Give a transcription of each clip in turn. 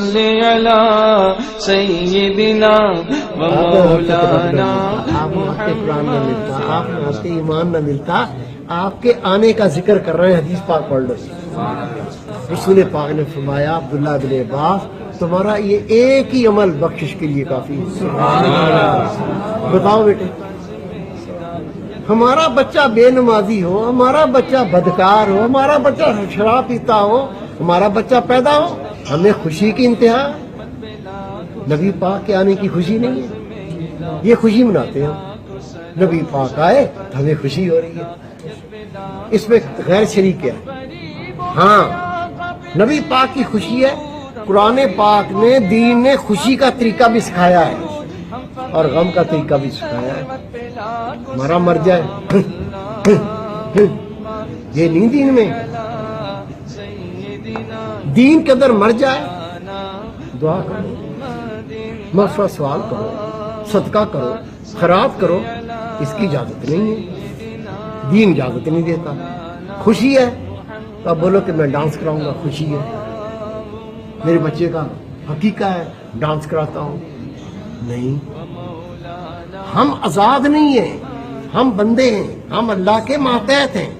صلی علی سیدنا و مولانا قرآن نہ ملتا، آپ میں آتے ایمان نہ ملتا، آپ کے آنے کا ذکر کر رہے ہیں، حدیث پاک پڑھ لو۔ رسول پاک نے فرمایا عبداللہ بن عباس تمہارا یہ ایک ہی عمل بخشش کے لیے کافی ہے۔ بتاؤ بیٹے، ہمارا بچہ بے نمازی ہو، ہمارا بچہ بدکار ہو، ہمارا بچہ شراب پیتا ہو، ہمارا بچہ پیدا ہو، ہمیں خوشی کی انتہا، نبی پاک کے آنے کی خوشی نہیں ہے، یہ خوشی مناتے ہیں۔ نبی پاک آئے تو ہمیں خوشی ہو رہی ہے، اس میں غیر شریک ہے۔ ہاں نبی پاک کی خوشی ہے، قرآن پاک نے دین نے خوشی کا طریقہ بھی سکھایا ہے اور غم کا طریقہ بھی سکھایا ہے۔ ہمارا مر جائے یہ نہیں دین میں، دین کے اندر مر جائے دعا کرو، مغفرت سوال کرو، صدقہ کرو، خیرات کرو، اس کی اجازت نہیں ہے، دین اجازت نہیں دیتا۔ خوشی ہے تو اب بولو کہ میں ڈانس کراؤں گا، خوشی ہے، میرے بچے کا حقیقہ ہے ڈانس کراتا ہوں، نہیں، ہم آزاد نہیں ہیں، ہم بندے ہیں، ہم اللہ کے ماتحت ہیں،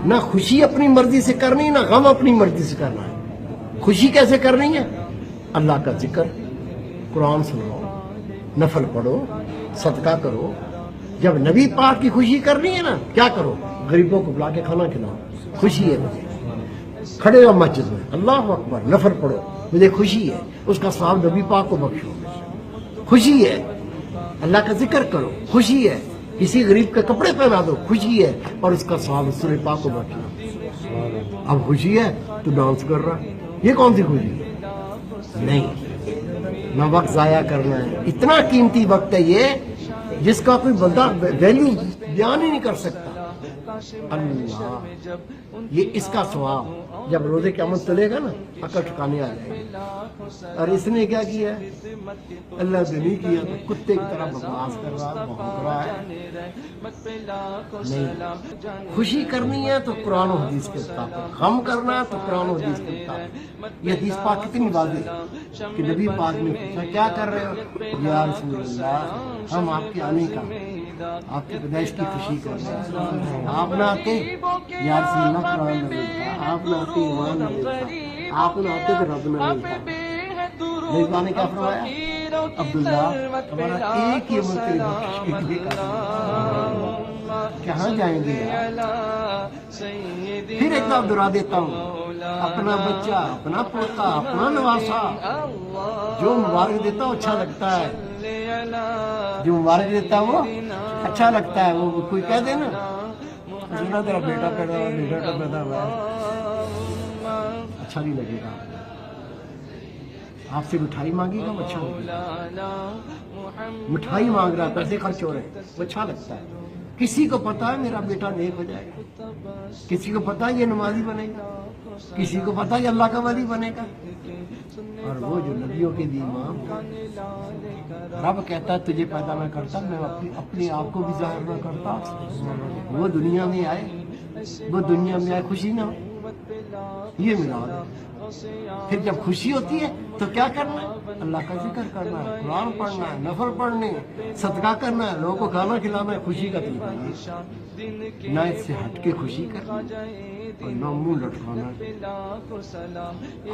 نہ خوشی اپنی مرضی سے کرنی نہ غم اپنی مرضی سے کرنا ہے۔ خوشی کیسے کرنی ہے؟ اللہ کا ذکر، قرآن سنو، نفل پڑھو، صدقہ کرو۔ جب نبی پاک کی خوشی کرنی ہے نا، کیا کرو؟ غریبوں کو بلا کے کھانا کھلاؤ، خوشی ہے مجھے، کھڑے ہو مسجد میں، اللہ اکبر، نفل پڑھو، مجھے خوشی ہے، اس کا ثواب نبی پاک کو بخشو، خوشی ہے، اللہ کا ذکر کرو، خوشی ہے، کسی غریب کے کپڑے پہنا دو، خوشی ہے، اور اس کا ثواب رسول پاک کو بخشو۔ اب خوشی ہے تو ڈانس کر رہا ہے، یہ کون سی خوشی ہے؟ نہیں، نہ وقت ضائع کرنا ہے، اتنا قیمتی وقت ہے یہ جس کا کوئی بندہ ویلیو بیان ہی نہیں کر سکتا۔ اللہ، یہ اس کا ثواب جب روزے قیامت چلے گا نا، عقل ٹھکانے آ جائے گا۔ اور اس نے کیا کیا ہے؟ اللہ نے نہیں کیا تو کتے کی طرح بکواس کر رہا، بھونک رہا ہے۔ نہیں، خوشی کرنی ہے تو قرآن و حدیث کے مطابق، غم کرنا ہے تو قرآن و حدیث کے مطابق۔ یہ حدیث پاک کتنی واضح کہ نبی پاک نے پوچھا کیا کر رہے ہو؟ یا رسول اللہ، ہم آپ کے آنے کا، آپ کی پیدائش کی خوشی کر رہے ہیں، آپ نہ آتے یا رسول اللہ قرآن نہ ملتا، آپ نہ آتے ایمان نہ ملتا، آپ نہ آتے تو رب نہ ملتا۔ نبی پاک نے کیا فرمایا؟ عبداللہ ہمارا ایک ہی عمل تیری بخشش کے لیے کافی، کہاں جائیں گے یار؟ پھر ایک بار دہرا دیتا ہوں، اپنا بچہ، اپنا پوتا، اپنا نواسا جو مبارک دیتا ہو اچھا لگتا ہے، جو مبارک دیتا ہے وہ اچھا لگتا ہے۔ وہ کوئی کہہ دے نا سنا تیرا بیٹا پیدا ہوا، بیٹا پیدا ہوا ہے، اچھا نہیں لگے گا۔ آپ سے مٹھائی مانگے گا وہ اچھا لگے گا، مٹھائی مانگ رہا، پیسے خرچ ہو رہے ہیں، وہ اچھا لگتا ہے۔ کسی کو پتا ہے میرا بیٹا نیک ہو جائے گا، کسی کو پتا ہے یہ نمازی بنے گا، کسی کو پتا ہے یہ اللہ کا ولی بنے گا۔ اور وہ جو نبیوں کے بھی امام، رب کہتا ہے تجھے پیدا نہ کرتا، میں اپنے آپ کو بھی ظاہر نہ کرتا، وہ دنیا میں آئے خوشی نہ ہو، یہ ملا ہے۔ پھر جب خوشی ہوتی ہے تو کیا کرنا ہے؟ اللہ کا ذکر کرنا ہے، قرآن پڑھنا ہے، نفل پڑھنے، صدقہ کرنا ہے، لوگوں کو کھانا کھلانا ہے، خوشی کا طریقہ ہے، نہ اس سے ہٹ کے خوشی کرنا اور نہ منہ لٹکانا ہے،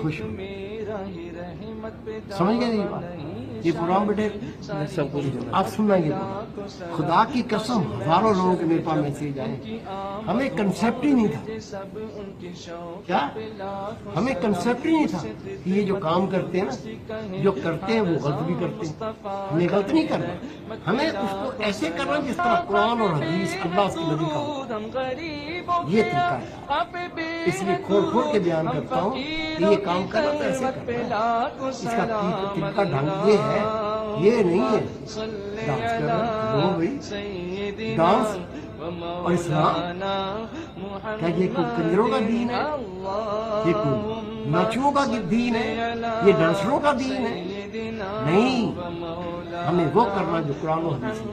خوش ہو۔ سمجھ گئے یہ بات؟ یہ پروگرام بیٹے سب کچھ آپ سننا، یہ خدا کی قسم ہزاروں لوگوں کے میرے پاس میسیج آئے، ہمیں کنسیپٹ ہی نہیں تھا، کیا ہمیں کنسیپٹ ہی نہیں تھا کہ یہ جو کام کرتے ہیں نا، جو کرتے ہیں وہ غلط بھی کرتے ہیں، ہمیں غلط نہیں کرنا، ہمیں اس کو ایسے کرنا جس طرح قرآن اور حدیث اللہ اس کے نبی کا ہو، یہ طریقہ ہے۔ اس لیے کھول کھول کے بیان کرتا ہوں کہ یہ کام کرنا تو ایسے کرنا ہے، اس کا طریقہ ڈھنگ یہ ہے، یہ نہیں ہے ڈانس کرنا، وہ بھائی ڈانس اور اسلام کیا یہ کوئی کنجروں کا دین ہے؟ یہ کوئی ناچوں کا دین ہے؟ یہ ڈانسروں کا دین ہے؟ نہیں، ہمیں وہ کرنا جو قرآن و حدیث ہے۔